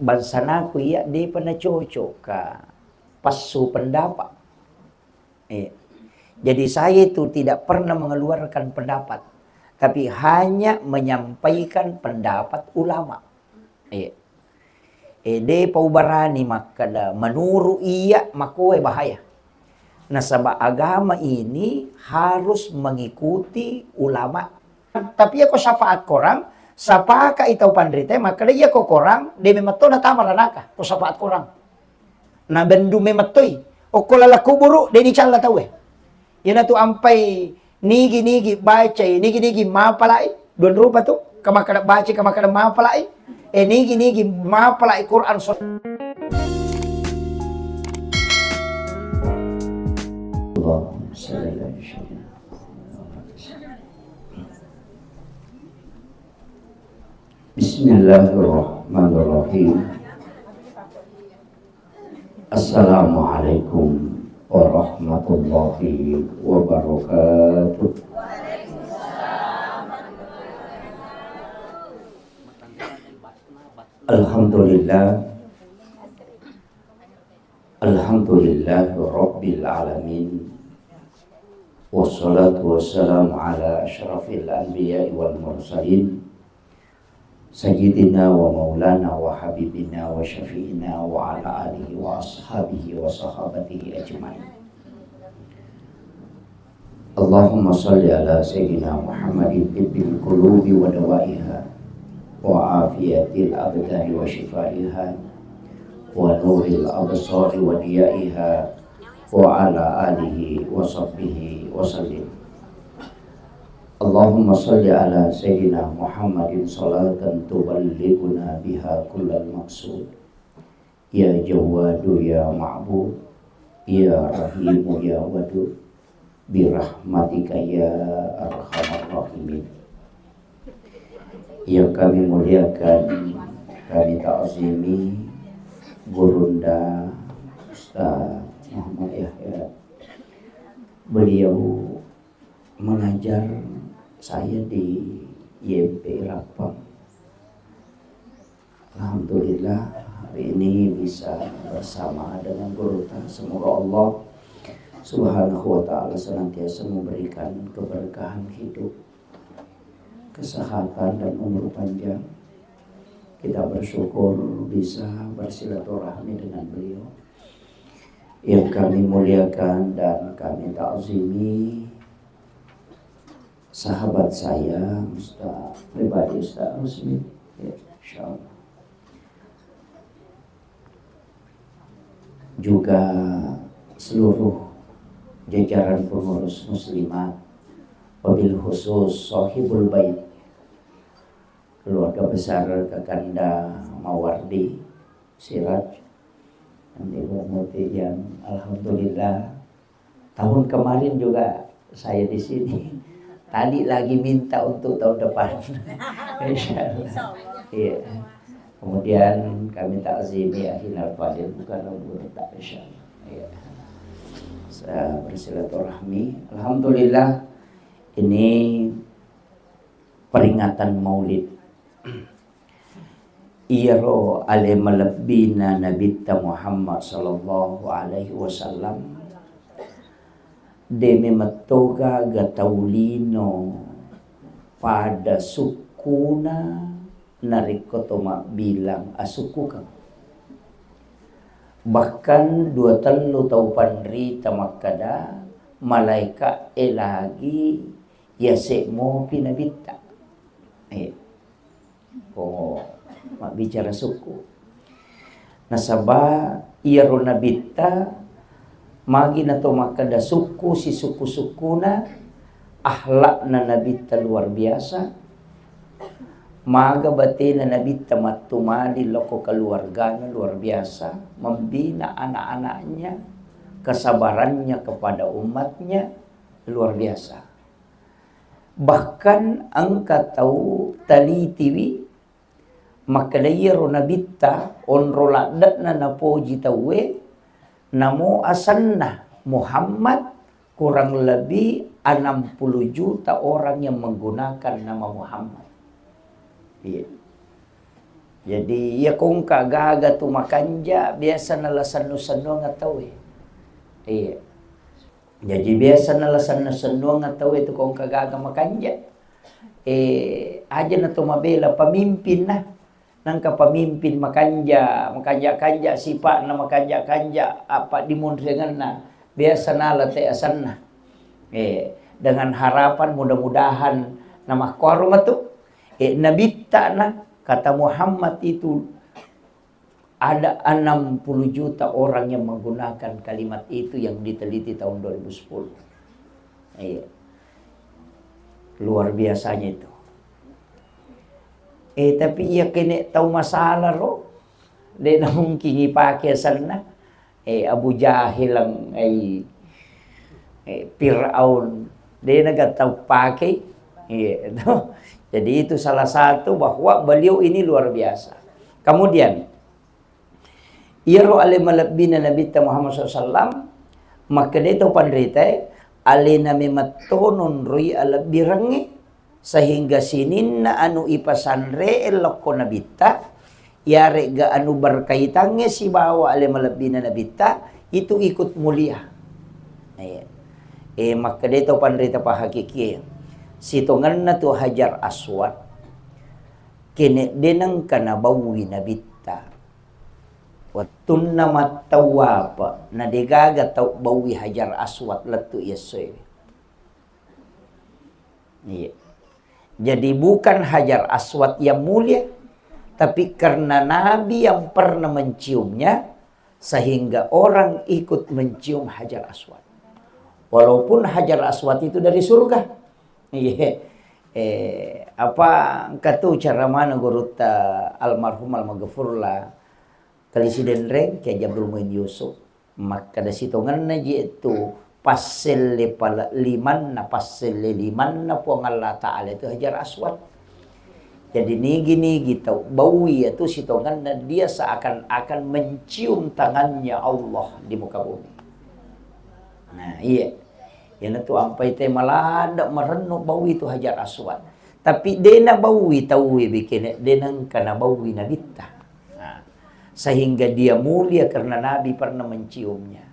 bansanaku iya dia pernah cocok ka pasu pendapat. Jadi saya itu tidak pernah mengeluarkan pendapat, tapi hanya menyampaikan pendapat ulama. De paubarani makada menurut iya makowe bahaya. Nah, sebab agama ini harus mengikuti ulama. Tapi ya ko syafaat korang, sapaka itau pandrite, maka dia ko korang, de memato na tama ranaka, ko syafaat korang. Na bendu mematoy, o ko lalaku buru, de di chala tawe. Yan na tu ampay, nigi baca, nigi mapalai, don rupa tu, kamakada baca, kamakada mapalai, nigi mapalai Quran. Bismillahirrahmanirrahim. Assalamualaikum warahmatullahi wabarakatuh. Alhamdulillah rabbil alamin. Wassalatu wassalamu ala asyrafil anbiya'i wal mursalin Sayyidina wa maulana wa habibina wa syafi'ina wa ala alihi wa ashabihi wa sahabatihi ajma'in. Allahumma salli ala Sayyidina Muhammadin tibbil qulubi wa dawaiha wa afiyatil abdani wa shifaiha wa nuril absari wa diyaiha wa ala alihi wa sahbihi wa sallim. Allahumma salli ala Sayyidina Muhammadin salatan tuballighuna biha kullal maqsud. Ya Jawadu ya Ma'bud, ya Rahimu ya Wadud, birahmatika ya Arhamar Rahimin. Yang kami muliakan, kami ta'zimi Gurunda Ustaz Muhammad Yahya. Beliau mengajar saya di YMP Rapang. Alhamdulillah hari ini bisa bersama dengan guru. Semoga Allah Subhanahu wa ta'ala senantiasa memberikan keberkahan hidup, kesehatan dan umur panjang. Kita bersyukur bisa bersilaturahmi dengan beliau. Yang kami muliakan dan kami ta'zimi sahabat saya Ustaz pribadi Ustaz Rusmi, ya, insyaallah. Juga seluruh jajaran pengurus muslimat, wabil khusus sahibul bait, keluarga besar Kakanda Mawardi Siraj dan Ibu Muti yang alhamdulillah tahun kemarin juga saya di sini. Tadi lagi minta untuk tahun depan. Insyaallah. Iya. Kemudian kami ta'zimi Ahinal Fadil bukan guru tak, insyaallah. Iya. Saya bersilaturahmi. Alhamdulillah ini peringatan Maulid. Iro ale malabbina nabiyya Muhammad sallallahu alaihi wasallam. Demi matoga gataulino pada sukuna narikotoma bilang asukukan. Bahkan 23 tau pandri tamakada malaika elagi yasemo pinabita. Mak bicara suku. Nasaba iyaro nabita magi na to makada suku si suku-sukuna ahlak na nabita luar biasa. Maga bati na nabita matumali loko keluarganya luar biasa, membina anak-anaknya, kesabarannya kepada umatnya luar biasa. Bahkan angka tahu tali tiwi makadayero nabita onroladat na napoji tawe namo asanna Muhammad, kurang lebih 60 juta orang yang menggunakan nama Muhammad. Iya. Jadi ya kung kagaga tu makanja biasa nalasan-sanu ngataw eh. Iya. Jadi biasa nalasan-sanu ngataw itu kung kagaga makanja. Aja na tumabela pamimpin na. Nang kapamimpin makanja sipa na makanja apa dimunrengan na biasa nalate asan na. Dengan harapan mudah-mudahan na makwarum tu nabita na. Kata Muhammad itu ada 60 juta orang yang menggunakan kalimat itu yang diteliti tahun 2010. Iya. Luar biasanya itu. Tapi ia kena tahu masalah ro. Dia na mungkin ipakai sana. Abu Jahil ang Fir'aun. Dia na tahu pakai. Iya. Jadi itu salah satu bahwa beliau ini luar biasa. Kemudian, iro ale malabina Nabi Muhammad SAW, maka dito pandrita, ale nami matonon roy ala birangi, sehingga sinin na anu ipasanre eloko nabita, yare ga anu berkaitannya si bawa ale malabina nabita, itu ikut mulia. Maka dito pandrita pa hakiki. Sitongan na to Hajar Aswad kene denang kana bawi nabita watun na matawapa na degaga tau bawi Hajar Aswad latu yesoy. Iya. Jadi bukan Hajar Aswad yang mulia, tapi karena Nabi yang pernah menciumnya sehingga orang ikut mencium Hajar Aswad. Walaupun Hajar Aswad itu dari surga. Iya, apa katu cara mana gurut almarhum almaghfurlah Presiden Reng Kiai Abdul Muin Yusuf maka da sitongan na itu pasel pala liman na po ng Allah Ta'ala itu Hajar Aswad. Jadi gini gitu bawi itu sitongan na dia seakan-akan mencium tangannya Allah di muka bumi. Nah iya. Yan tu ampai te malada merenuk bawi tu Hajar Aswad. Tapi dena bawi tawi bikin denang kana bawi nabita. Nah, sehingga dia mulia karena Nabi pernah menciumnya.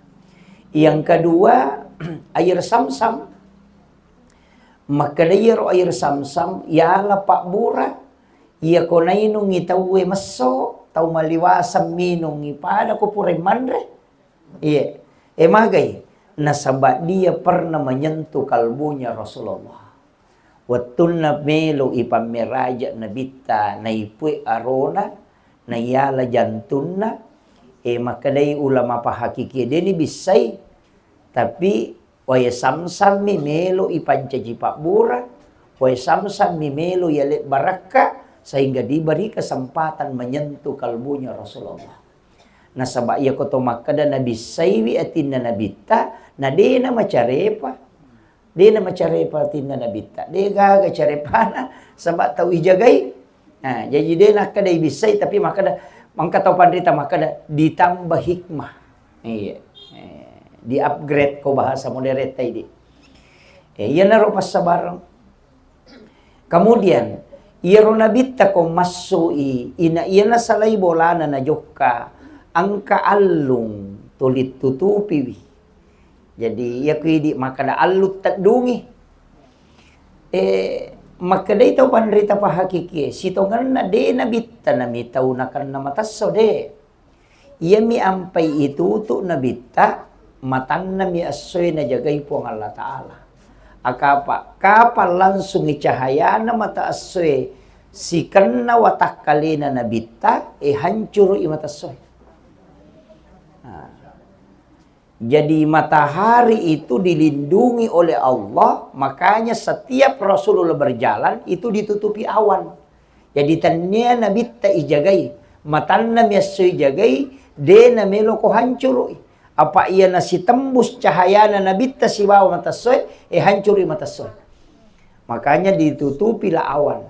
Yang kedua air Samsam. Maka air Samsam yala pak bura. Ia konainung itawe maso tau maliwasam minung ipada ko pure mandre. Iya. Magay. Nasabak dia pernah menyentuh kalbunya Rasulullah. Watun na melo ipamiraja nabita na ipui arona na yala jantunna. Maka day ulama pahakiki dini bisay. Tapi waya Samsam mi melo ipancaji pakbura. Waya Samsam mi melo yalit baraka. Sehingga diberi kesempatan menyentuh kalbunya Rasulullah. Nasabak iya ko tumakada nabi saywi atin na nabita na di na macarepa. Di na macarepa atin na nabita. Di gaga carepa na sabak tau ijagay. Nah, jadi di na kada ibisay tapi makada mangkataw pandrita makada ditambah hikmah. Iya. Di upgrade ko bahasa modern tadi. Iya na ro pasabarang. Kemudian iya ro nabita ko masui ina iya na salay bolana na jokka angka alung tulit tutupi. Jadi ya kuidi makada alut tadungi. Makada ito pandrita pa hakiki. Sitongan na de nabita na mitaw na kan na mataso de. Iya mi ampay ituto nabita matan na mi asoy na jagay po ng Allah Ta'ala. Akapa kapal langsung icahaya na mata asoy si kanna watak kalina nabita hancur imatasoy. Jadi matahari itu dilindungi oleh Allah, makanya setiap Rasulullah berjalan itu ditutupi awan. Jadi tanya Nabi ta ijagai, matanna miasoy jagai, de na melo ko hancur. Apa ia nasi tembus cahaya na Nabi ta si bawa matasoy, hancuri matasoy. Makanya ditutupilah awan.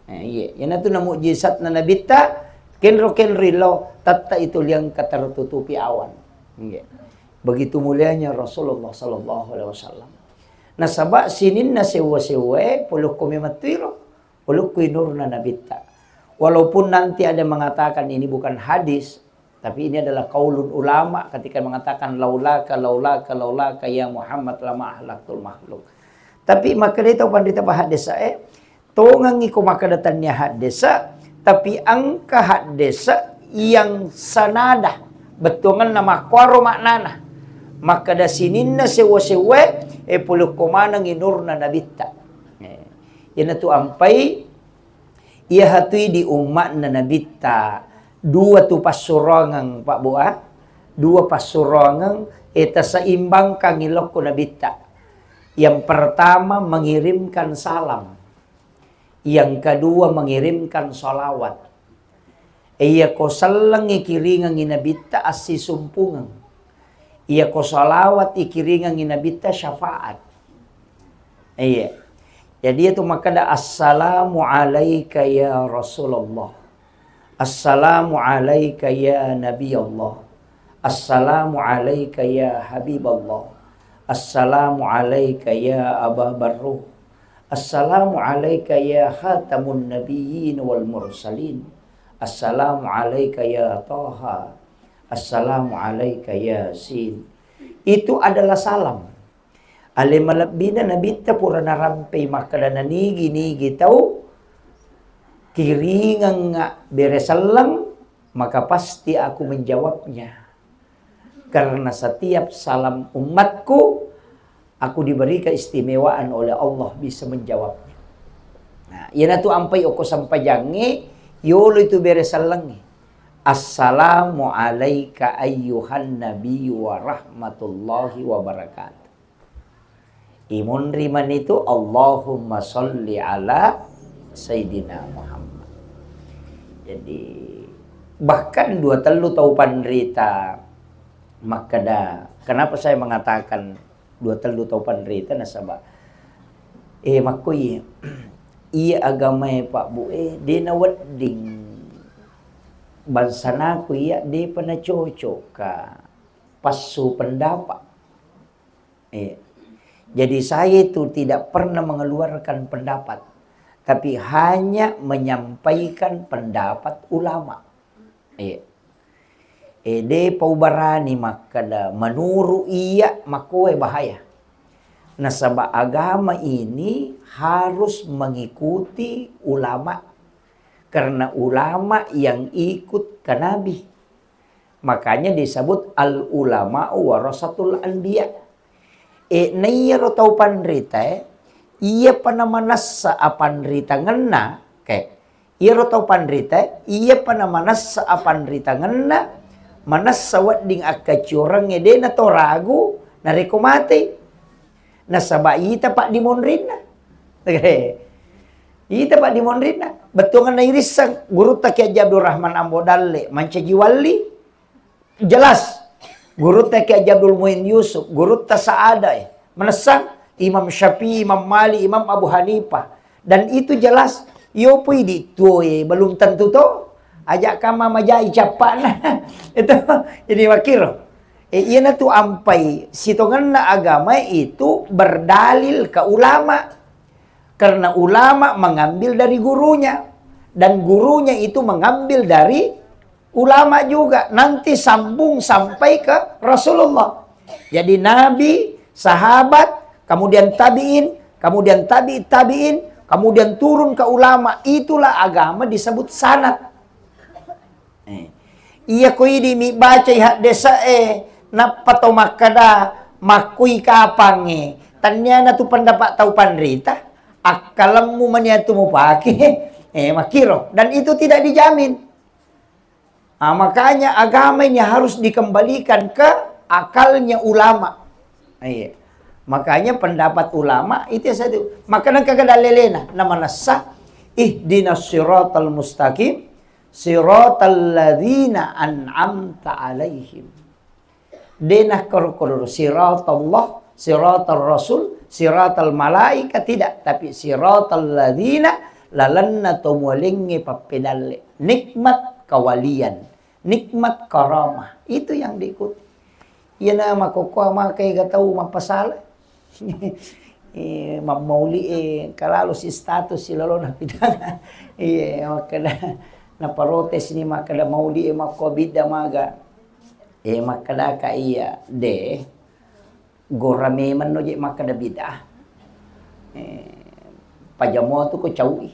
Iya, yan itu na mukjizat na Nabi ta, kenro tatta itu yang tertutupi awan. Iya. Begitu mulianya Rasulullah sallallahu alaihi wasallam. Nasaba sinin na sewa-sewa puluk kumi matiro, puluk kui nur na nabita. Walaupun nanti ada mengatakan ini bukan hadis, tapi ini adalah qaulun ulama ketika mengatakan laulaka ya Muhammad lama ahlaktul makhluk. Tapi maka dia tahu pandita hadis tongang iko maka datanya hadis, tapi angka hadis yang sanada betungan nama kwaro maknana. Maka da sininna sewa-sewa puluh komana nginurna nabita. Yan tu ampai ia hatui di umat na nabita dua tu pasurangang Pak Boa, dua pasurangang eta seimbang kang ilok ko nabita. Yang pertama mengirimkan salam, yang kedua mengirimkan salawat. Iya ko salang ikiringang inabita asi sumpungang, iya ko salawat ikiringang inabita syafaat. Iya. Jadi itu makanya assalamu alayka ya Rasulullah, assalamu alayka ya Nabi Allah, assalamu alayka ya Habib Allah, assalamu alayka ya Aba Barruh, assalamu alayka ya Khatamun Nabiyyin wal Mursalin, assalamu alayka ya Taha, assalamu alayka ya Yasin. Itu adalah salam. Ale malabina nabita pura narampe makada nanigi tahu kiringang nga beresalang, maka pasti aku menjawabnya. Karena setiap salam umatku aku diberi keistimewaan oleh Allah bisa menjawabnya. Nah, yana tu ampai oko sampai jange yolo itu beresalang. Assalamu alayka ayyuhan nabiyyu wa rahmatullahi wa barakatuh. Imun riman itu Allahumma sholli ala Sayyidina Muhammad. Jadi bahkan dua telu tahu panderita makada. Kenapa saya mengatakan dua telu tahu panderita nasabah? Makui iya agama Pak Bu dia nawadding bansanaku iya dia pernah cocok ka pasu pendapat. Jadi saya itu tidak pernah mengeluarkan pendapat, tapi hanya menyampaikan pendapat ulama. De paubarani makada menuru iya makoe bahaya. Nasabah agama ini harus mengikuti ulama, karena ulama yang ikut ke Nabi. Makanya disebut al ulama warasatul anbiya. Naiya tau panrita iya panamanas sa apanrita ngena iya tau panrita iya panamanas sa apanrita ngena manas sawat ding akacurang ede na toragu na rekomate na sabaita pak dimonrina ita pak dimonrina betungan na irisang guru takia Abdul Rahman Ambodalle mancajiwali jelas guru ta Ki Abdul Muin Yusuf, guru ta Saada menasang Imam Syafi'i, Imam Malik, Imam Abu Hanifah. Dan itu jelas yo pui di tu belum tentu to ajak kama majai capan itu jadi wakil. Ieu tu ampai sitonganna agama itu berdalil ke ulama. Karena ulama mengambil dari gurunya dan gurunya itu mengambil dari ulama juga, nanti sambung sampai ke Rasulullah. Jadi Nabi, sahabat, kemudian tabi'in, kemudian tabi'in, kemudian turun ke ulama. Itulah agama disebut sanad. Iya koi di mi baca hak desa napato makada makui kapange. Tanya na tu pendapat tahu pandrita, akalammu maniatu mu pakai makiro, dan itu tidak dijamin. Makanya agama ini harus dikembalikan ke akalnya ulama. Makanya pendapat ulama itu satu. Makanya kagak lelena nama nasa ihdinas siratal mustaqim siratal ladzina an'amta alaihim. Denah korokor siratallah, siratal rasul, siratal malaika tidak, tapi siratal ladzina lalanna tumulingi papedalle. Nikmat kawalian, nikmat karamah, itu yang diikuti. Iya nama koko ama kay gataw mapasala. mamauli kalau si status si lolo na pitanga makada na parotes ni makada mauli makobida maga makada ka iya de gorame man no je makada bida pajamo tu ko caui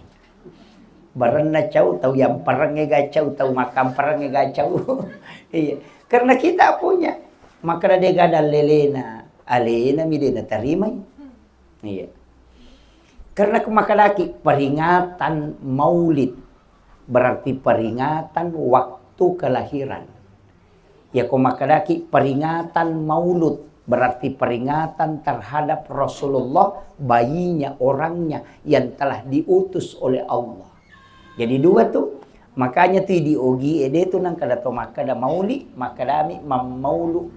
baran na cau tahu yang parangnya gacau tahu makam parangnya gacau karena kita punya makada de gada lelena alena midena tarimai iya. Karena kemakadaki peringatan maulid berarti peringatan waktu kelahiran. Ya kemakadaki peringatan maulud berarti peringatan terhadap Rasulullah, bayinya, orangnya yang telah diutus oleh Allah. Jadi dua tuh. Makanya tuh di ogi ede tuh nang kada to makada mauli, makadami mamaulu.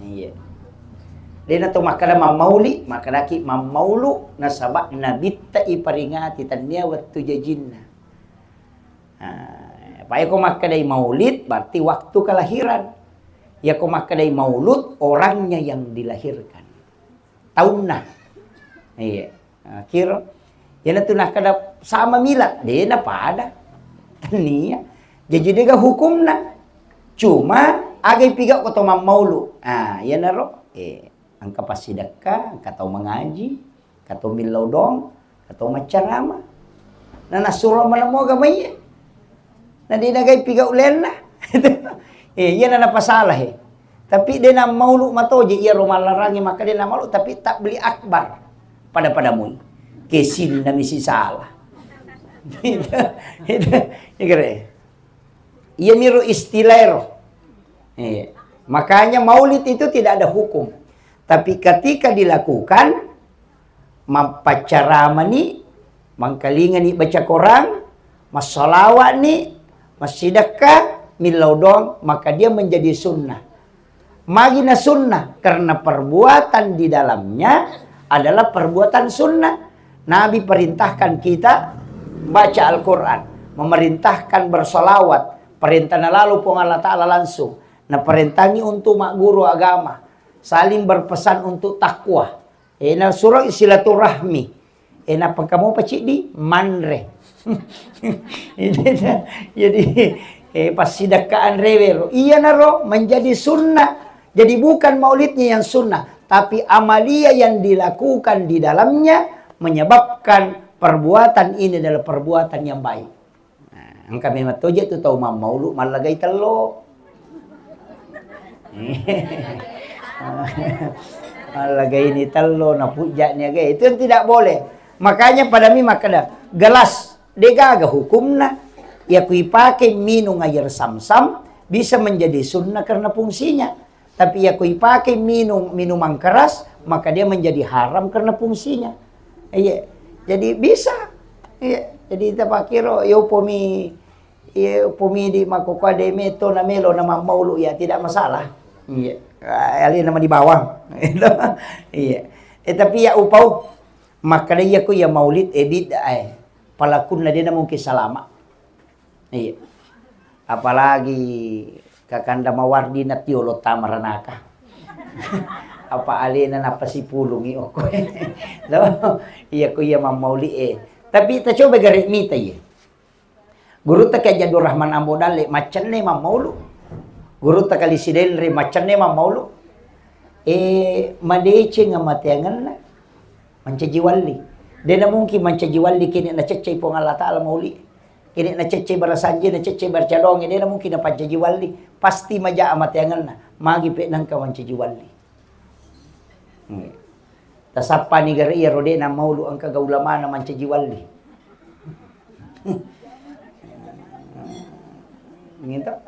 Iya. Dena to makada mamauli makadaki mamaulu nasabak nabitta iparingati tania waktu jajinna. Pakai ko makadai maulid berarti waktu kelahiran. Ya ko makadai maulud orangnya yang dilahirkan. Tahunna. Iya. Kira yana tu nakada sama milad dena pada tania. Jadi dega hukumna. Cuma agai piga ko to mamaulu. Yana ro angka pasidaka, angka tau mengaji, angka tau milaudong, angka tau macarama. Nah nasuro manamo gamay. Na di nagay piga ulen na. Yan na napasalah Tapi dia na maulu matoji iya rumalarangi maka dia na maulu tapi tak beli akbar pada padamu. Kesin na misi salah. Iya miru istilahero. Makanya maulid itu tidak ada hukum. Tapi ketika dilakukan, mampacarama ni, mangkalingan ni baca Quran, masalawat ni, masidakah, milaudong, maka dia menjadi sunnah. Magina sunnah, karena perbuatan di dalamnya adalah perbuatan sunnah. Nabi perintahkan kita baca Al-Quran, memerintahkan bersolawat, perintah lalu pun Allah Ta'ala langsung. Nah perintahi untuk mak guru agama. Saling berpesan untuk takwa. Ena surah silaturahmi. Ena pengkamu pacik di manre. Jadi pas sidakaan rewero. Iya naro menjadi sunnah. Jadi bukan maulidnya yang sunnah, tapi amalia yang dilakukan di dalamnya menyebabkan perbuatan ini adalah perbuatan yang baik. Nah, angka memang toje tu tahu maulud malagai telo. Lagi ini telo na pujanya gay itu yang tidak boleh. Makanya pada mi makada gelas degaga hukumna ya kui pakai minum air sam-sam bisa menjadi sunnah karena fungsinya. Tapi ya kui pakai minuman keras maka dia menjadi haram karena fungsinya. Iya. Jadi bisa. Iya. Jadi kita pakiro yo pomi di makokwa de meto na melo na maulu ya tidak masalah. Iya. Ali nama di bawah. Iya. Tapi ya upau maka dia ku ya maulid bid'ah. Palakun na dia mungkin salama. Iya. Apalagi kakanda mawardi na tiolo tamaranaka. Apa alina na pasipulungi oko. Iya ku ya mauli Tapi kita coba garik mita ya. Guru ta kaya Jadur Rahman Ambodale macan ne maulu. Guru ta kali sidenre macan ne maulu. Madece nga mateangan na. Mancajiwali. Dena mungkin mancajiwali kini na cecay po nga Allah Ta'ala mauli. Kini na cecay barasanji na cecay barcadong. Dena mungkin na pancajiwali. Pasti maja amateangan na. Magipe nang ka mancajiwali. Tasapa ni gari ya rode na maulu ang kagaulama na mancajiwali.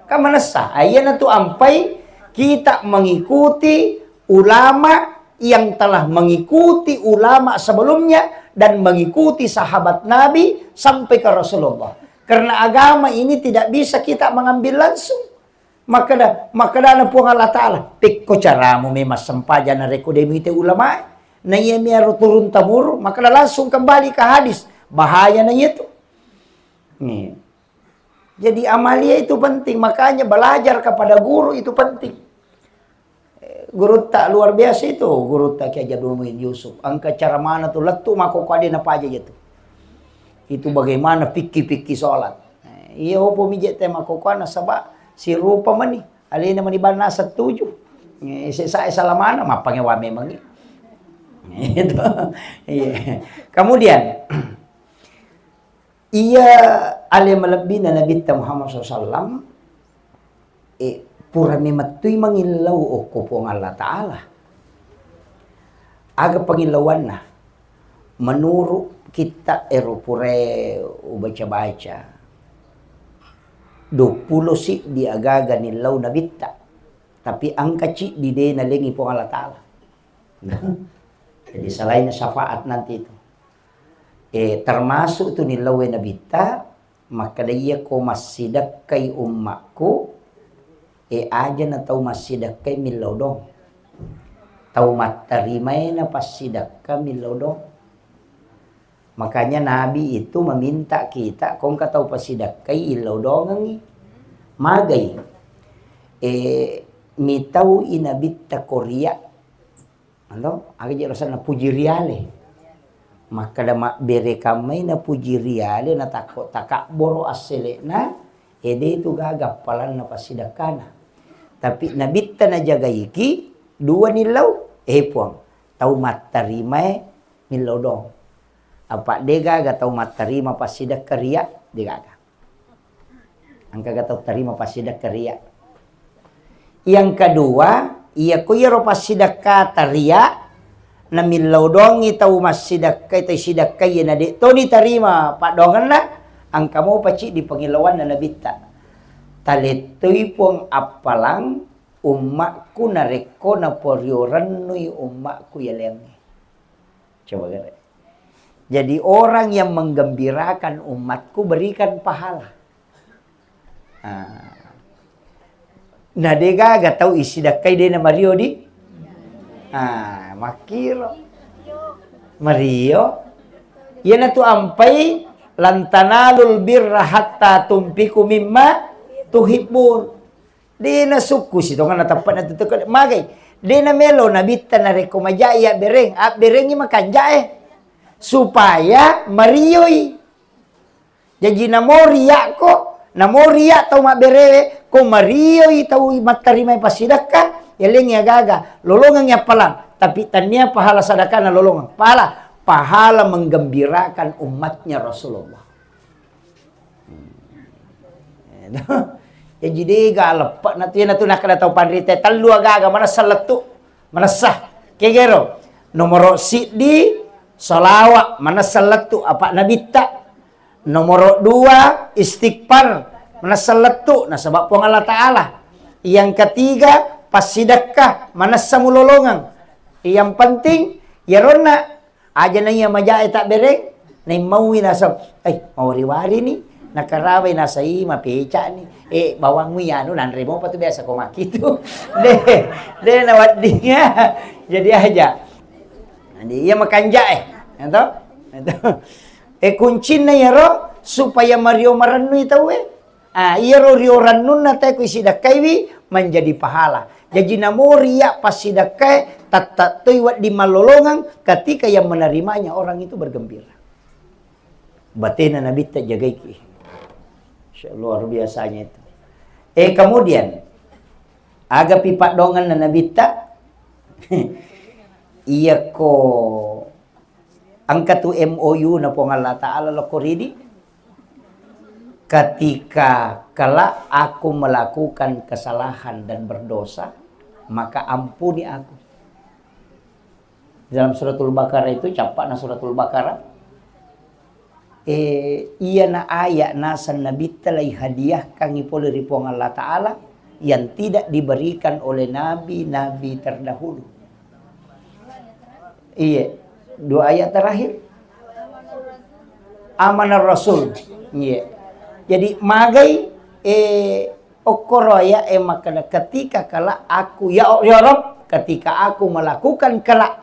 Kamanasa, ayan na to ampai kita mengikuti ulama yang telah mengikuti ulama sebelumnya dan mengikuti sahabat Nabi sampai ke Rasulullah. Karena agama ini tidak bisa kita mengambil langsung. Maka na po Allah Ta'ala. Pikko caramu memang sempaja na rekodemite ulama. Na iya miyaro turun tamur. Maka langsung kembali ke hadis. Bahaya na itu. Jadi amalia itu penting. Makanya belajar kepada guru itu penting. guru tak luar biasa itu, guru tak Kiai Jadul Muin Yusuf. Angka cara mana tuh letu mako kade apa aja gitu. Itu bagaimana fikih-fikih sholat. Iya opo mijet tema kokona sabak si rupa mani. Alina mani bana setuju. Saya salamana mapangnya wa memang. Itu. Iya. Kemudian ia ali malabina Nabi Muhammad SAW pura mematui mangilaw o kupong Allah Ta'ala. Aga pangilawan na. Menurut kita pure baca-baca. 20 si di agaga nilaw na bitta. Tapi ang kaci di de na lingi po Allah Ta'ala. Jadi selain syafaat nanti itu. Termasuk itu nilaw na bitta. Maka daya ko masidak kay ummaku. Aja na tau masidak kay milaw dong. Tau matarimay na pasidak ka milaw dong. Makanya Nabi itu meminta kita kung katau pasidak kay ilaw dong magay. Mitaw inabit ta Korea. Ano? Aga jirasan na pujiriale. Maka dama bere kamay na pujiriale na takot takakboro asile na. Ede itu gagapalan na pasidakana. Tapi nabita na jagaiki, 2 nilaw, puang. Tau matarimay nilaw dong. Apa dega tau matarima pasidak keriak, dega. Angka tau tarima pasidak keriak. Yang kedua, iya ko yero pasidak kataria, na milaw dong itau masidak kay tay sidak kay na di. To ni tarima, padongan na, ang kamo paci di pangilawan na nabita. Talitoy pong apalang umakku nareko na poryoran nuy umakku yalengi. Coba gak? Jadi orang yang menggembirakan umatku berikan pahala. Nah dega gak tahu isi dakai dia na Mario di. Makiro. Mario. Yan na tu ampay lantanalul birra hatta tumpiku mimma tuhibun. Di na sukus ito nga natapat na tutukad. Magay. Di na melo na bita na rekomajaya bereng. At berengi makanja supaya mariyoy. Jadi namoriya ko. Namoriya tau maberewe. Kung mariyoy tau matarimay pasidaka. Yaling ya gaga. Lolongan ya palang. Tapi tanya pahala sadaka na lolongan. Pahala menggembirakan umatnya Rasulullah. Jadi dia lepak nanti nak kena tahu pandrite talu agaga mana seletu mana sah kegero nomor sidi salawat mana seletu apa nabita nomor 2 istighfar mana seletu nah sebab pun Allah Ta'ala yang ketiga pasidakah mana samulolongan yang penting ya rona aja na iya majai tak bereng na mauwi nasab mau riwari ni nakaraway nasa ima peca ni bawang mo yan nanre mo pa to biasa ko makito de nawat dinga jadi aja nanti iya makanja ento kuncin na yaro supaya Mario maranu itaw iyaro rio ranun na tayo isidakay menjadi pahala jadi namoria pasidakay tatatoy wat di malolongan ketika yang menerimanya orang itu bergembira batin na nabita jagay luar biasanya itu. Kemudian aga pipat dongan na nabita iya ko angka tu MOU na po Allah Ta'ala lokoridi ketika kala aku melakukan kesalahan dan berdosa maka ampuni aku. Dalam suratul Baqarah itu capak na suratul Baqarah iya na ayat nasan nabi talay hadiah kang ipol ripong Allah Ta'ala yang tidak diberikan oleh nabi-nabi terdahulu. Iya, 2 ayat terakhir. Amanah Rasul. Iya. Jadi magai okoroya makana ketika kala aku ya Rob ketika aku melakukan kala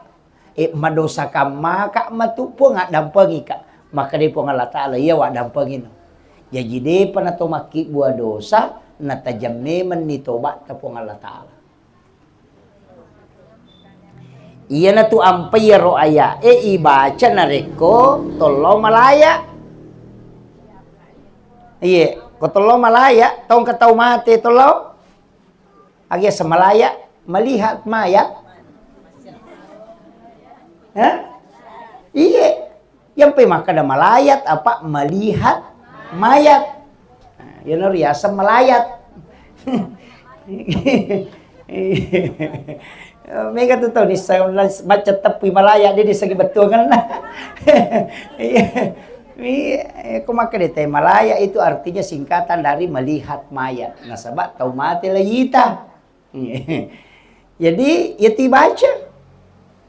madosakan maka matupo nga dampangi ka. Maka dia pun Allah Ta'ala ya wak dampangin. Jadi dia pernah maki buah dosa na tajam memen ni tobat tapong Allah Ta'ala. Iya na tu ampai ro aya ibaca na reko tolo malaya. Iya, ko tolo malaya, tong katau mati tolo. Agi semalaya melihat mayat. Hah? Iya. Yang pemaka ada malayat apa melihat mayat. Nah, ya nur riasa melayat. Mereka tuh tahu nih saya baca tepi malaya dia disegi betul kan. Aku maka dete malaya itu artinya singkatan dari melihat mayat. Nah sahabat tahu mati lagi kita. Jadi ya dibaca.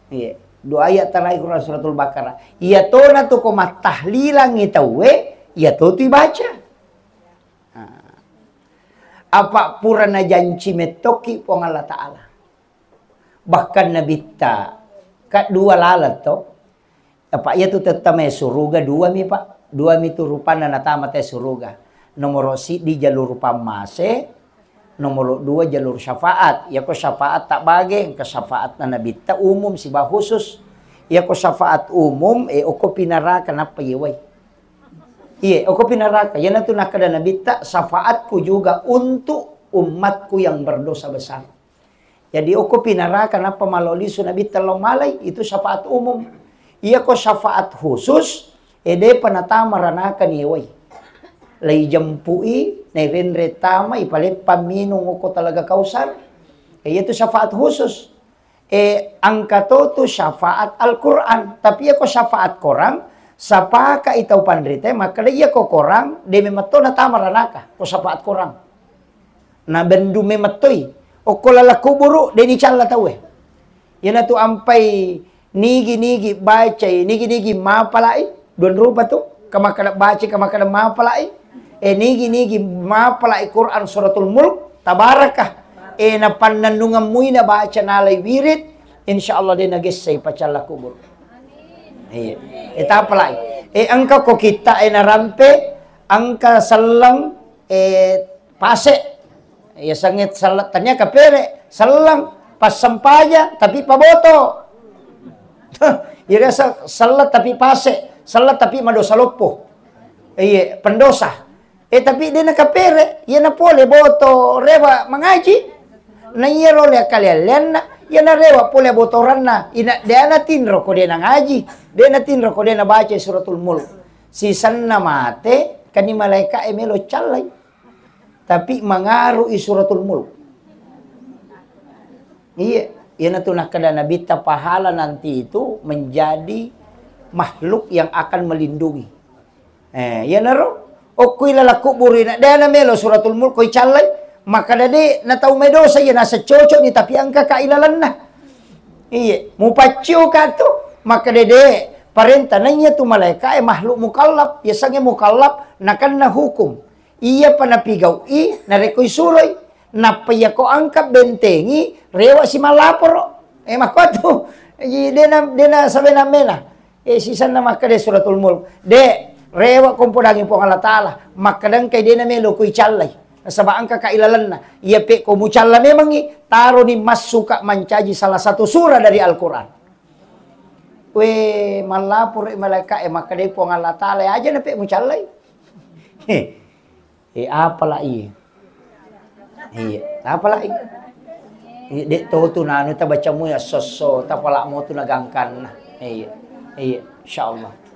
Iya. Dua ayat terakhir Quran suratul Baqarah. Iya to na to koma tahlilang itawe, iya to dibaca. Apa purana janji metoki pong Allah Ta'ala. Bahkan Nabi ta dua lalat to. Apa iya tu tetame suruga dua mi Pak. Dua mi tu rupana natama te suruga. Nomor si di jalur pamase. Nomor 2 jalur syafaat. Ya ko syafaat tak bagi ke syafaat na Nabi ta umum si bah khusus. Ya ko syafaat umum oko pinaraka na payiway. Iya, oko pinaraka. Yan na tu nakada Nabi ta syafaatku juga untuk umatku yang berdosa besar. Jadi oko pinaraka na pamalolisu Nabi ta lomalay itu syafaat umum. Iya ko syafaat khusus ede panatama ranakan iway. Lay jampui nairin retama ipalit paminong ko talaga kausar. Itu syafaat khusus. Angka to syafaat Al-Quran. Tapi ako syafaat korang sapaka itaw pandrite maka iya ko korang de memato na tamaranaka ko syafaat korang. Na bendu mematoy o ko lalakuburu de ni chala tawe. Yan tu ampai nigi baca nigi mapalai don rupa tu kamakada baca kamakada mapalai. Nigi mapalai Quran suratul Mulk tabarakah. Na panandungan mui na baca nalay wirid insyaallah dia nagisay pacala kubur. Iya. Eta apalai. Angka ko kita narampe angka salang pase. Ya sangit salat tanya kapere salang pas sampaya tapi paboto. Ya salat tapi pase, salat tapi madosa lopo. Iya, pendosa. Tapi dia nakapere, ya na pole boto rewa mengaji. Na iya role kalian na, ya na rewa pole botoran na. Dia na tinro ko dia na ngaji. Dia na tinro ko dia na baca suratul Mulk. Si sanna mate kani malaika emelo calay. Tapi mengaruhi suratul Mulk. Iya, ya na tunah kada nabi ta pahala nanti itu menjadi makhluk yang akan melindungi. Ya naro. O kuy lalaku burina. Dahil na melo suratul Mulk kuy chalay. Maka dade na tau may dosa yan. Nasa chocho ni tapi ang kakailalan na. Iya. Mupatyo ka to. Maka dade parenta na niya tumalay ka. Mahluk mukallap. Yasangnya mukallap. Nakan na hukum. Iya pa napigaw. Narekoy suroy. Napaya ko angkap bentengi. Rewa si malaporo. Makwato. Dia na sabi namin na. Sisan na makade suratul Mulk. Rewa kumpudangin po Allah Ta'ala. Makadang kay di na melo ko'y chalay. Nasabaan ka kailalan na. Iyapi ko mo chala memang taro ni mas suka mancaji salah satu surah dari Al-Quran. Malapur malaka makaday po Allah Ta'ala. Aja na pe mo chalay. Apalah iya. Apalah iya. Dek to na ano ta baca mo ya soso. Tapala mo to nagangkan na. Insyaallah.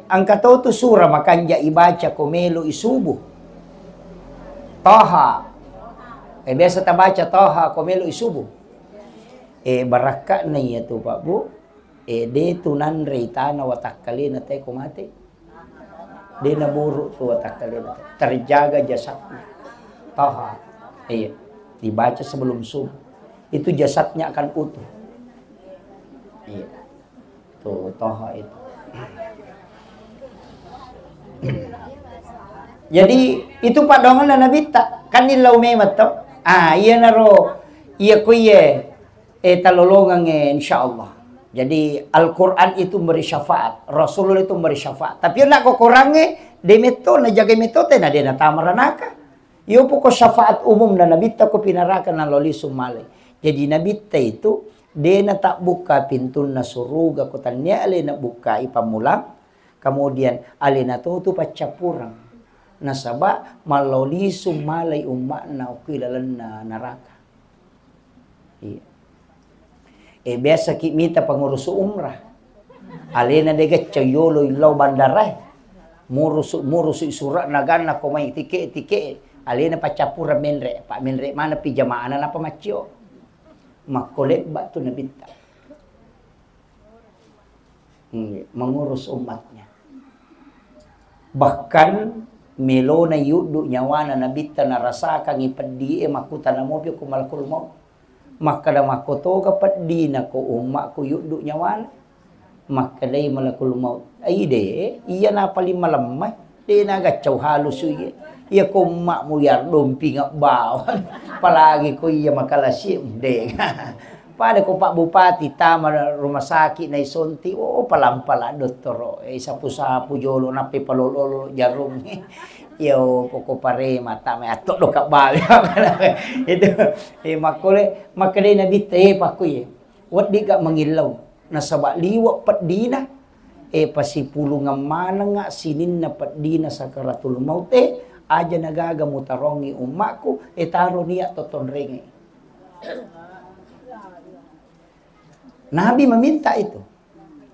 Angka to surah makanya ibaca komelo isubuh. Taha. Biasa ta baca Taha komelo isubuh. Baraka na iya to Pak Bu. De tunan reitana watakkalina te kumate. De naburu tu watakkalina. Terjaga jasadnya. Taha. Dibaca sebelum subuh. Itu jasadnya akan utuh. Tuh Taha itu. Jadi itu Pak dongan na nabita kanilaw may mato. Iya naro iya kuye talolongan insyaallah. Jadi Al-Qur'an itu memberi syafaat, Rasulullah itu memberi syafaat. Tapi nak ko kurange de meto na jaga metote na de na tamaranaka. Yo po ko syafaat umum na nabita ko pinaraka na loli sumale. Jadi nabita itu Dena tak buka pintu na suruga kotanya alena buka ipamulang. Kemudian alena tu pacapurang. Nasaba malolisu malay umakna ukilalan na neraka. Iya. Biasa kita pengurus umrah. Alena dega cayolo ilau bandarai. Murusu surat nagana komai tike. Alena pacapura menre. Pak menre mana pijamaana na pamacio. Makolek batu nabinta. Mengurus umatnya. Bahkan melo na yudu nyawana nabita na rasa kang ipadi makuta na mobil ko malakul mo. Makada makoto ka padi na ko umak ko yudu nyawana. Makaday malakul mo. Ay de, iya na pali malamay. Di na gachaw halus uye. Iya ko mak mo yar dompi nga bawal. Palagi ko iya makalasim. De. Pada ko Pak Bupati tama rumah sakit na isonti. Oh palampala doktor. Sapu-sapu jolo napi palololo jarum. Yo poko pare mata me atok do kak bali. Itu makale na bite pakuye. Wat di gak mengilau. Nasaba liwa pat dina. Pasipulu nga mana nga sinin na pat dina sakaratul maut. Aja nagaga mutarongi umakku. Taro niya toton rengi. Nabi meminta itu.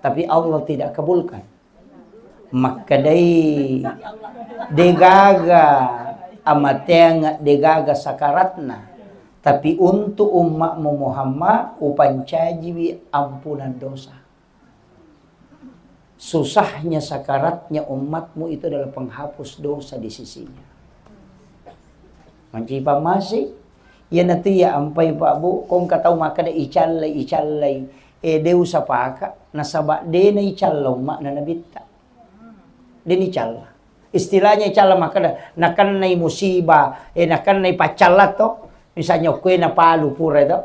Tapi Allah tidak kabulkan. Makadai degaga amatenga degaga sakaratna. Tapi untuk umatmu Muhammad upancaji ampunan dosa. Susahnya sakaratnya umatmu itu adalah penghapus dosa di sisinya. Mancipa masih. Ya nanti ya ampai Pak Bu. Kong katau maka da icalay. Deu sapaka. Nasaba de na icalaw mak na nabita. De ni icala. Istilahnya icala maka da. Nakan na musibah. Nakan na pacala to. Misalnya kue na palu pura to.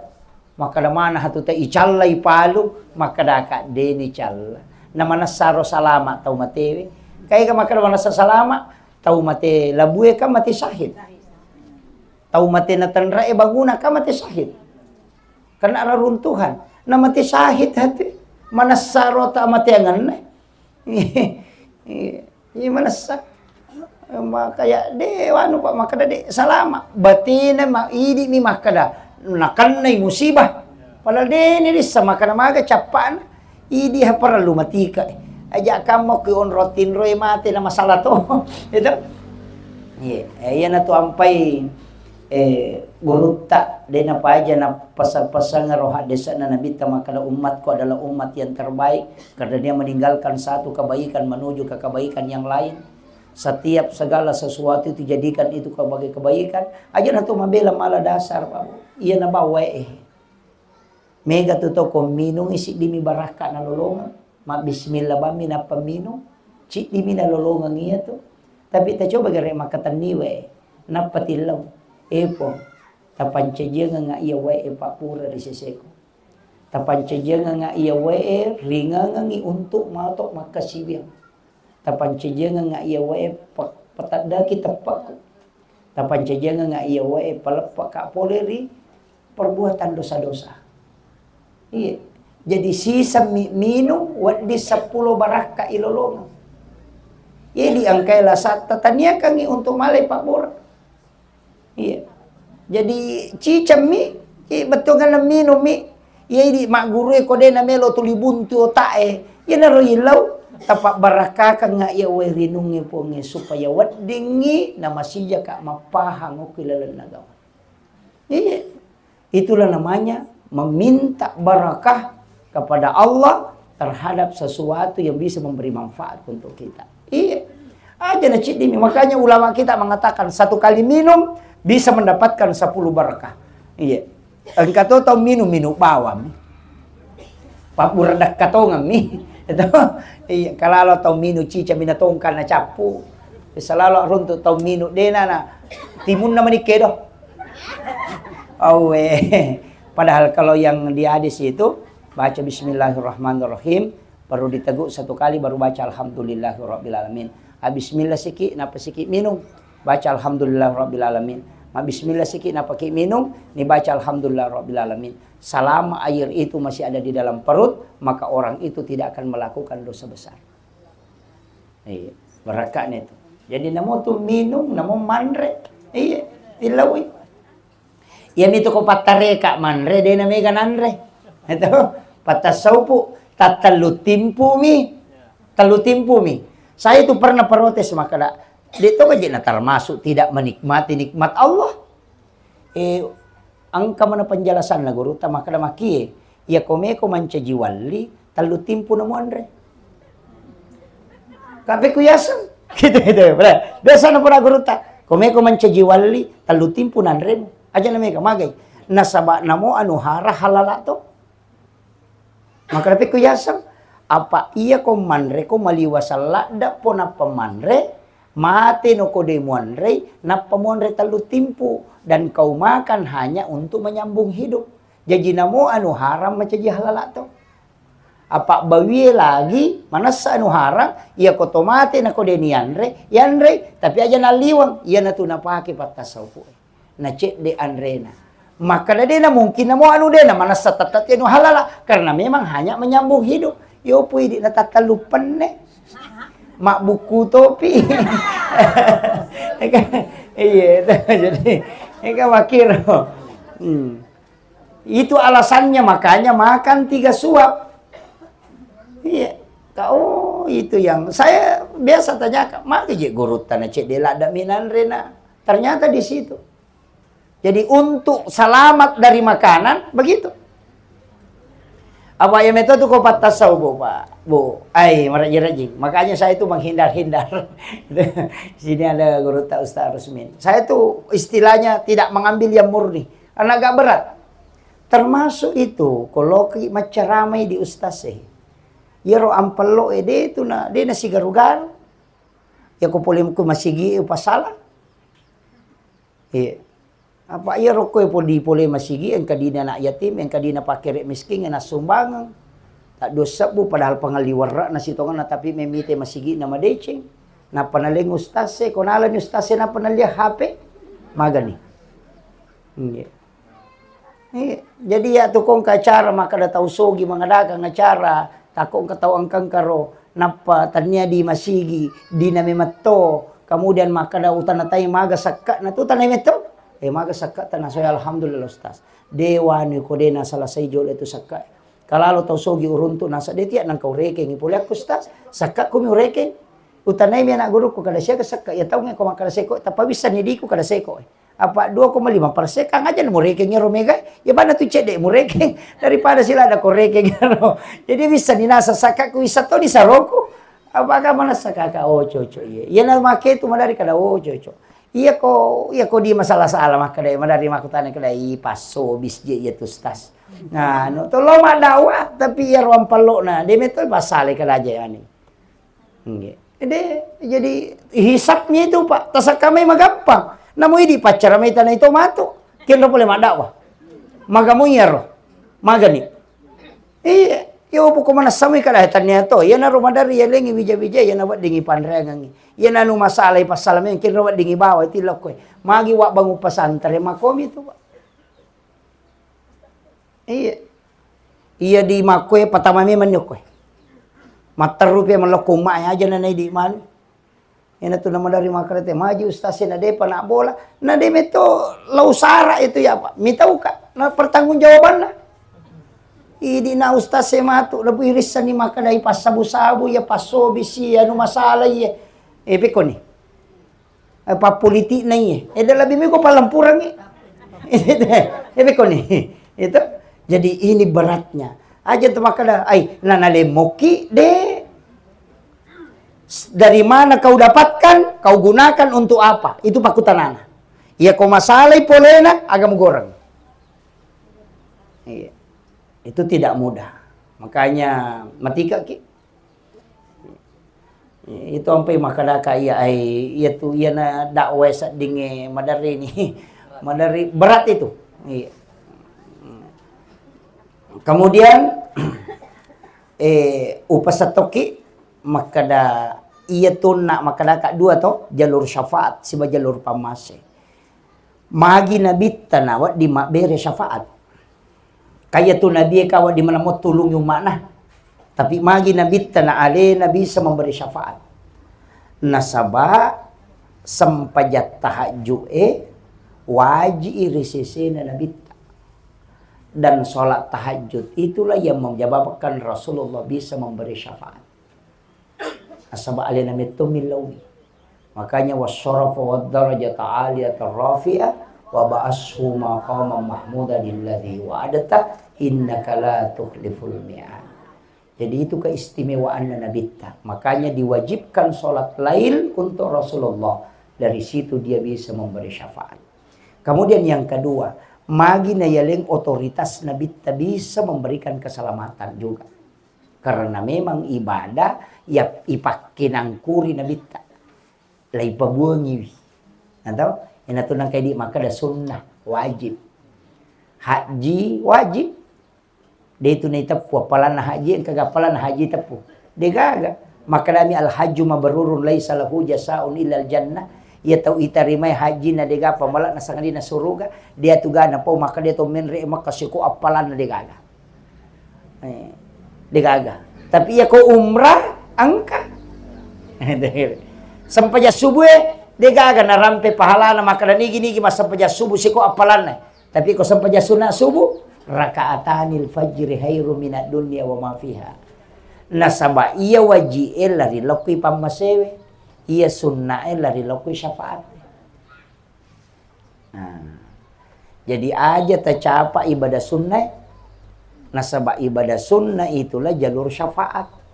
Maka da mana hatu ta icalay palu. Maka da ka de ni icala. Na manasaro salama tau matewe. Kaya ka maka da manasa salama. Tau mate labue ka mati sahid. Tau mati na tanra baguna ka mati sahid. Karena ada runtuhan. Na mati sahid hati. Manasaro ta mati angan. Manasa. Kaya de wanu Pak makada de salama. Batina maidi mi makada. Nakanay musibah. Padahal de ni sa makana maga capan. Idi ha perlu matika. Aja kamu ke on rotin roy mati na masalah to. Itu. Iya na to ampai gurutta dena paja na pasang-pasang roha desa na nabita makana umatku adalah umat yang terbaik karena dia meninggalkan satu kebaikan menuju ke kebaikan yang lain. Setiap segala sesuatu itu jadikan itu sebagai kebaikan. Aja na to mabela mala dasar Pak. Iya na bawa mega tuto ko minung isi dimi baraka na lolongan. Ma bismillah bami na paminung. Cik dimi na lolongan iya to. Tapi ta coba gare makataniwe na patilaw. Epo tapancajenga nga iya wae papura di seseko. Tapancajenga nga iya wae ringa ngi untuk matok makasibiang. Tapancajenga nga iya wae patada kita pak. Tapancajenga nga iya wae palepak ka poleri perbuatan dosa-dosa. Iya. Jadi sisa minum wad di 10 baraka ilolongan. Jadi angkailah saat tatania kangi untuk malay papura. Iya. Jadi cicam mi, betul kan minum mi. Iya di mak guru ko de na melo tulibuntu tae. Ya na roilaw tapak barakah kan nga iya we rinungi po ngi supaya wadingi na masija ka mapahang o kilalan nagawa. Iya. Itulah namanya meminta barakah kepada Allah terhadap sesuatu yang bisa memberi manfaat untuk kita. Iya. Aja na cidimi. Makanya ulama kita mengatakan satu kali minum bisa mendapatkan 10 barakah. Iya. Engkau tahu minum bawam. Pak buradak katongan mi. Itu. Iya. Kalau tahu minum cica minatongkan na capu. Selalu runtuk tahu minum dena na timun na manikedo. Oh padahal kalau yang di hadis itu baca bismillahirrahmanirrahim baru diteguk 1 kali baru baca alhamdulillahirabbil alamin. Bismillah sikit napa sikit minum. Baca alhamdulillahirabbil alamin. Bismillah sikit nak pakai minum, ni baca alhamdulillah rabbil alamin. Selama air itu masih ada di dalam perut, maka orang itu tidak akan melakukan dosa besar. Iya, berakatnya itu. Jadi namo tu minum, namo manre. Iya, tilawi. Yan itu ko patare kak manre de na mega nanre. Ito, patasaupu tatalutimpu mi. Talutimpu mi. Saya itu pernah protes maka dito ka na termasuk tidak menikmati nikmat Allah. Angka mana penjelasan na guru ta maka maki ya komeko mancajiwali talutimpu na mo andre. Kape kuyasan. Gitu. Biasa na pura guru ta. Komeko mancajiwali talutimpu na andre mo. Aja na mega magay. Nasaba na mo hara halala to. Maka dapat kuyasang apa iya ko manre ko maliwasala da po na pamanre mati no ko de manre na pamonre talutimpu dan kau makan hanya untuk menyambung hidup. Jadi namo haram macaji halala to. Apa bawi lagi manasa haram iya ko tomate na ko de nianre yanre tapi aja naliwang iya na tu napake patasaupu. Na cek de andrena maka na mungkin na mo na mana sa tatat yan halala karena memang hanya menyambung hidup yo pwede na tatalupan mak buku topi iya jadi eka makiro itu alasannya makanya makan 3 suap iya kau itu yang saya biasa tanya mak je guru tanah cek de lada minan rena ternyata di situ. Jadi untuk selamat dari makanan begitu. Apa yang itu kau patasau Pak, Bu. Meraji-raji. Makanya saya itu menghindar-hindar. Sini ada guru tak Ustaz Rusmin. Saya itu istilahnya tidak mengambil yang murni, karena agak berat. Termasuk itu kalau macam ramai di Ustaz ya ro ampelo ede itu na dia nasi garugar. Ya ko polim ko masigi upasala. Iya. Apa iya rokok po di pole masigi ang kadina na yatim ang kadina pakere miskin na sumbangan tak dosa po padahal pangaliwara na sitongan na tapi memite masigi na madeceng na panaling ustase konalan ustase na panalya hape magani. Jadi ya tukong kacara maka datau sogi mga dagang acara takong katawang kangkaro napa tanya di masigi di na memato kemudian maka da utan na tayo maga sakka na tu tanay meto. Maka sakka tanah saya alhamdulillah Ustaz. Dewa ni ko dena salah sayjol itu sakka. Kalau tau sogi uruntu nasa detia nang kau reke ngi pulak Ustaz. Sakka ko mi reke. Utanay mi anak guru ko kada siya ka sakka. Ya tau nga ko makada seko tapa bisa ni di ko kada seko. Apa 2,5% kang aja mo reke ngi romega. Ya bana tu cede mo reke daripada sila ada ko reke ngaro. Jadi bisa ni nasa sakka ko isa to di saroko. Apakah mana sakka ka coco iya. Ya na make tu madari kada coco. Iya ko di masalah-salah maka dari madari makutane kedai paso bisje ya tu Ustaz. Nah, no tolong madawa tapi ya ruang palo na de meto pasale kadaja ani. Nggih. Jadi hisapnya itu Pak, tasak kami magampang. Namo idi pacar may tanay tomato. Kendo boleh madawa. Magamu yero. Magani. Iya. Yo po ko manasami kadahitan niya to. Yan na rumadari yan lengi bija-bija yan na wat dingi panregang. Yan na masalay pasalam yan kin rawat dingi bawa itilok ko. Magi wa bangu pasantre makomi to. Iya. Iya di makoy patamami manyok ko. Matarupi man lokong maay aja na di man. Yan na to naman dari makarete. Magi ustasin na de pa na bola. Na de meto lausara itu ya Pak. Mitaw ka na pertanggung jawaban na. Idi na Ustaz sematu labu irisan ni makadai pasabu-sabu ya pasobisi anu masalah ya. Peko ni. Pa politik na iya. Eda labi mi ko palampurang peko ni. Itu. Jadi ini beratnya. Aja tu makada nanalemoki de. Dari mana kau dapatkan, kau gunakan untuk apa? Itu pakutanana. Ya kau masalah polena agam goreng. Iya. Itu tidak mudah. Makanya matika ki. Itu sampai makadaka iya tu iya na dakwah sadinge madari ni. Madari berat itu. Iya. Kemudian upasatoki makada iya tu nak makadaka dua to jalur syafaat siba jalur pamase. Magi nabi tanawat di bere syafaat. Kaya tu nabi kawat di mana mau tulung yung makna. Tapi magi nabi tanah ale nabi bisa memberi syafaat. Nasaba sampajat tahajud wajib irisisi nabi. Dan sholat tahajud itulah yang menyebabkan Rasulullah bisa memberi syafaat. Nasaba ale nabi tu milawi. Makanya wasyarafa wad darajata aliyata rafi'ah wa ba'ashu maqaman mahmudan alladhi wa'adata innaka la tukhliful mi'ad. Jadi itu keistimewaan Nabi. Makanya diwajibkan sholat lail untuk Rasulullah. Dari situ dia bisa memberi syafaat. Kemudian yang kedua, magi na yaling otoritas Nabi bisa memberikan keselamatan juga. Karena memang ibadah ya ipakinangkuri Nabi. Lai pabuangi. Atau ina tunang kay di maka da sunnah wajib. Haji wajib. Dia itu nih tepu apalan haji kagapalan haji tepu. Dia gaga. Maka dami al hajju mabrurun laisa lahu jasaun illal jannah. Ia tahu itarimai haji na dia gapa malak na sangadi na suruga. Dia tu gana po maka dia tu menre maka siku apalan na dia gaga. Dia gaga. Tapi ia ko umrah angka. Sampai subuh dia gaga na rampe pahala na maka nigi mas sampai subuh siku apalan na. Tapi ko sampai sunat subuh raka'atanil fajri khairum minad dunya wa ma fiha. Nasaba iya wajib lari lokui pamasewe, iya sunnah lari lokui syafaat. Nah, jadi aja tercapa ibadah sunnah. Nasaba ibadah sunnah itulah jalur syafaat.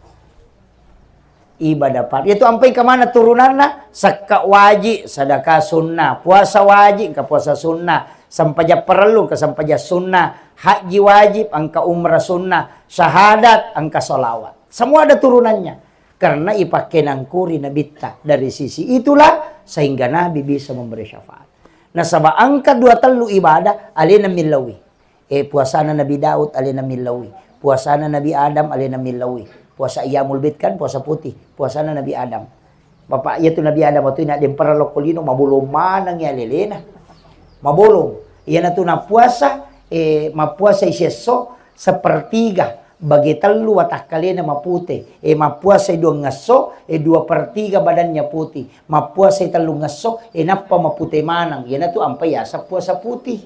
Ibadah fardu itu sampai ke mana turunannya? Zakat wajib, sedekah sunnah, puasa wajib ke puasa sunnah, sampaja perlu ke sampaja sunnah, haji wajib angka umrah sunnah, syahadat angka solawat. Semua ada turunannya. Karena ipakai nangkuri Nabi dari sisi itulah sehingga Nabi bisa memberi syafaat. Nah sabah angka dua telu ibadah alina milawi. Puasana Nabi Daud alina milawi. Puasana Nabi Adam alina milawi. Puasa Iyamul Bid kan puasa putih. Puasana Nabi Adam. Bapak itu Nabi Adam waktu ini ada perlokolino mabulong manang ya lelena. Mabulong. Iya na tu na puasa mapuasa iseso sepertiga bagi telu watak kalian mapute. Mapuasa dua ngaso 2/3 badannya putih. Mapuasa telu ngaso napa mapute manang. Iya na tu ampai ya sa puasa putih.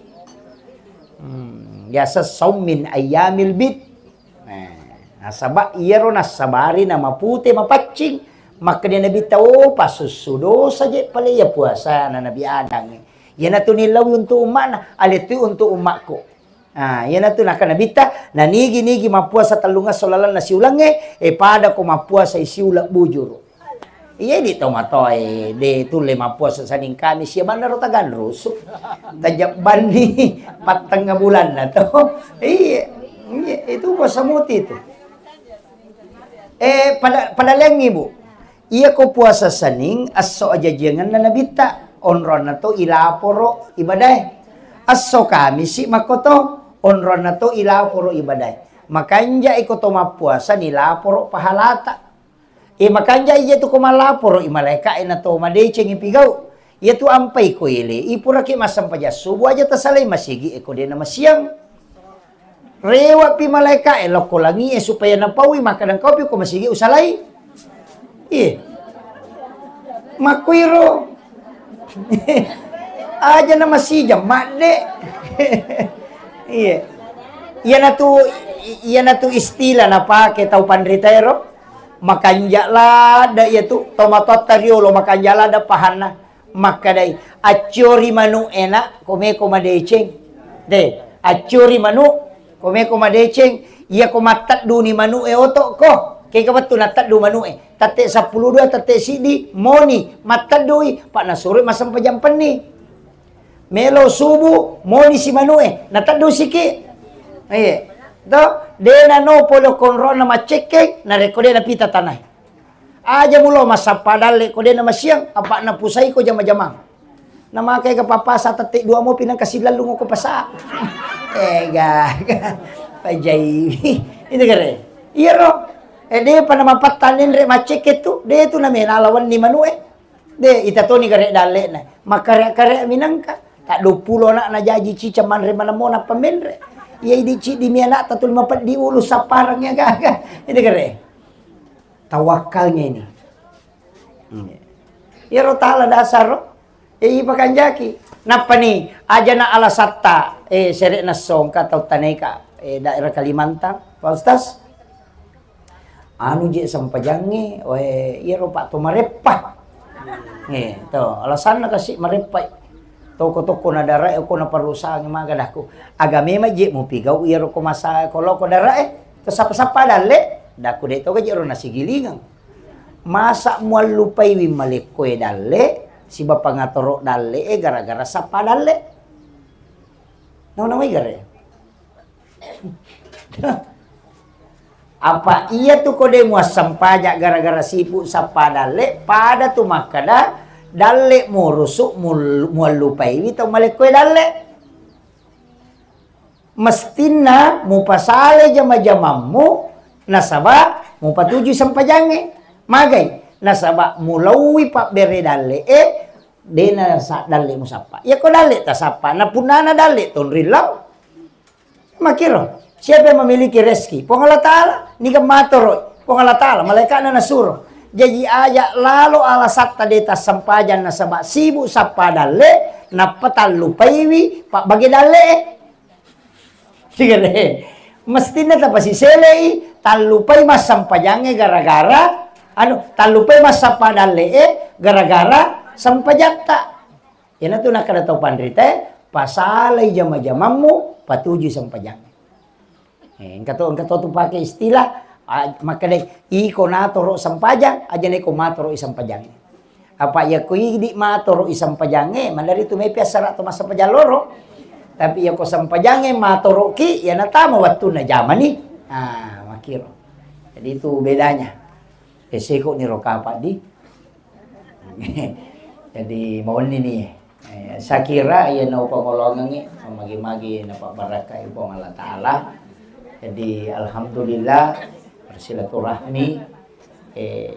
Yasa saumin Ayyamil Bid. Nasaba iya ro nasabari na mapute mapacing maka dia Nabi tahu pasusudo saja pala ya puasa na Nabi Adam. Yan na to nilaw untuk umat na alitu untuk umatku. Yan na to na kanabita na nigi mapuasa talunga solalan na siulange pada ko mapuasa isiulak bujur. Iya di tomatoy de tule mapuasa saning kami siya man ro tagan ruso. Tajak bani 4 bulan na to. Iya itu puasa muti itu. Pada lengi bu, iya ko puasa saning aso aja jangan na nabita onron na to ilaporo ibadah. Aso kami si makoto onron na to ilaporo ibadah. Makanya iko to mapuasa nilaporo pahalata. Makanya iya to ko malaporo imaleka na to madeceng ipigaw. Iya to ampay ko ili ipura ki masampaja subuh aja tasalay masigi iko din na masyang. Rewa pi malaika loko langi supaya napawi makan kopi ko masigi usalay. Makuiro. Aja na masijam makde. Iya na tu istila na pake tau pandritero. Makanja la da itu tomato tariolo makanja la da pahana. Makadai acuri manu enak kome madeceng. De acuri manu kome madeceng, iya ko matat du ni manu oto ko. Kaya kapat natat du manu tate 10 tate sidi moni matat dui pak nasuri masam pajampan ni. Melo subuh moni si manu natat du siki. Do dena no polo konro na maceke na rekode na pita tanay. Aja mulo masapadal kode na masyang apa na pusay ko jama-jamang. Nama kay kapapasa tate 2 mo pinang kasilan lungo ko pasa. Pajai. Itu kare. Iya ro. Dia pa namapatanin re macek itu. Dia itu na menalawan ni manu De ita to ni kare dale na. Makare-kare minangka. Tak 20 nak na jaji cica manre mana mo na pamenre. Ia di ci di miana tatul mapat di ulu saparangnya kagak. Ini kere. Tawakalnya ini. Ya ro ta'ala dasar ro. Ipakan jaki. Napa nih? Aja na alasatta. Seret na songka atau taneka. Daerah Kalimantan. Pak Ustaz. Anu je sampajangi. Iya ro pak to marepah. To alasan na kasi marepah. Toko-toko na darai ako na parusahan yung mga gadako. Agame maji mo pigaw iro ko masa kolo ko darai. To sapa-sapa dali. Dako dito ka jiro na sigilingan. Masa mo lupay wi malikoy dali. Si bapa nga toro dali gara-gara sapa dali. Naunaway gare. Apa iya tu kode mo sampaja gara-gara sipu sapa dali pada tu makada dalle mo rusuk mo lupai wito malikoy dalle mestina mo pasale jama-jamamu nasaba mo patuju sampajange magay nasaba mo lawi pa bere dalle dena sa dalle mo sapa ya ko dalle ta sapa na punana dalle ton rilaw makiro siapa yang memiliki rezeki pong Allah Ta'ala ni kamatoro pong Allah Ta'ala malaikat na nasuro. Jadi aja lalu alasat tadi tas sampajan na sabak sibuk sapa dale na patal lupaiwi pak bagi dale. Sigere. Mestinya tapa si selei tal lupai mas sampajange gara-gara tal lupai mas sapa dale gara-gara sampajata. Ina tu nak kada tau pandrite pasalai jama-jamamu patuju sampajange. Engkau tu pakai istilah maka deh iko natoro sampajang aja neko matoro isampajang apa ya ko di matoro isampajange mandari tu mepi asara to masampajang loro tapi ya ko sampajange matoro ki ya natama waktu na jamani makiro jadi itu bedanya eseko ni rokapa di jadi mau ini saya kira ya no pangolongan magi-magi na pabaraka ibu Allah Ta'ala jadi alhamdulillah silaturahmi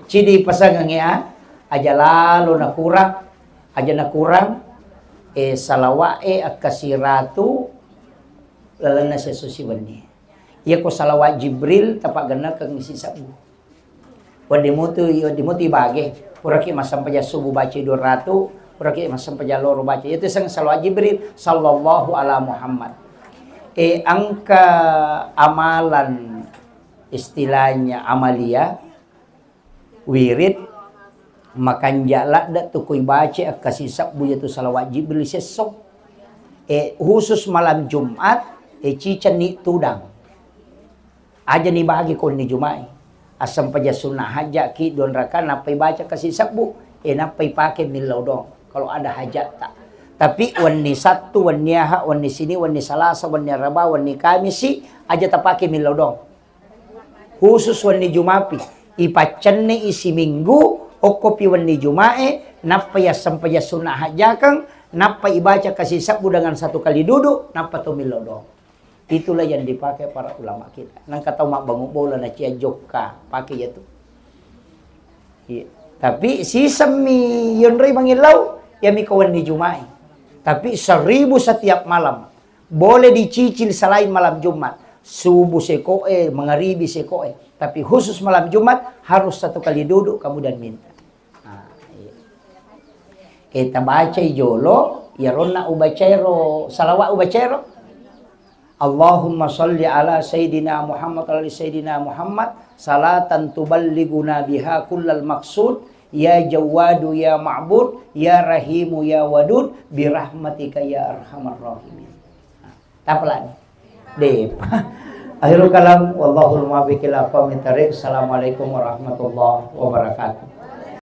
cidi pasangannya aja lalu na kurang salawa akasiratu lalana sesusiwani iya ko salawat Jibril tapak gana kang isi sabu wadi mutu bage puraki masampaja subuh baca 200 puraki masampaja loro baca itu sang salawat Jibril sallallahu ala Muhammad angka amalan istilahnya amalia wirid makan jalak dak tukui baca kasih sabbu yaitu salawat Jibril sesok khusus malam Jumat cican ni tudang aja ni bagi kon ni Jumai asam paja sunnah hajat ki don raka napai baca kasih sabbu napai pakai milau dong kalau ada hajat tak tapi wani Sabtu wani Ahad wani sini wani Salasa wani Rabu wani Kamis aja tak pakai milau dong khusus wani Jumapi ipacenne isi minggu okopi wani Jumae napa ya sampai sunnah hajakang napa ibaca kasih sabbu dengan satu kali duduk napa tomilo dong itulah yang dipakai para ulama kita nang kata mak bangun bola na cia joka pakai itu tapi si semi yonrei mangilau ya mi kawan di Jumae tapi 1000 setiap malam boleh dicicil selain malam Jumat subuh sekoe, mengharibi sekoe. Tapi khusus malam Jumat harus satu kali duduk kemudian minta. Kita baca jolo, ya ronna ubacairo, salawat ubacairo. Allahumma salli ala Sayyidina Muhammad ala Sayyidina Muhammad salatan tuballiguna biha kullal maqsud ya Jawadu ya Ma'bud ya Rahimu ya Wadud birahmatika ya Arhamar Rahimin. Tapalan. Dep. Akhirul kalam wallahul muwaffiq ila aqwamit thariq. Assalamualaikum warahmatullahi wabarakatuh.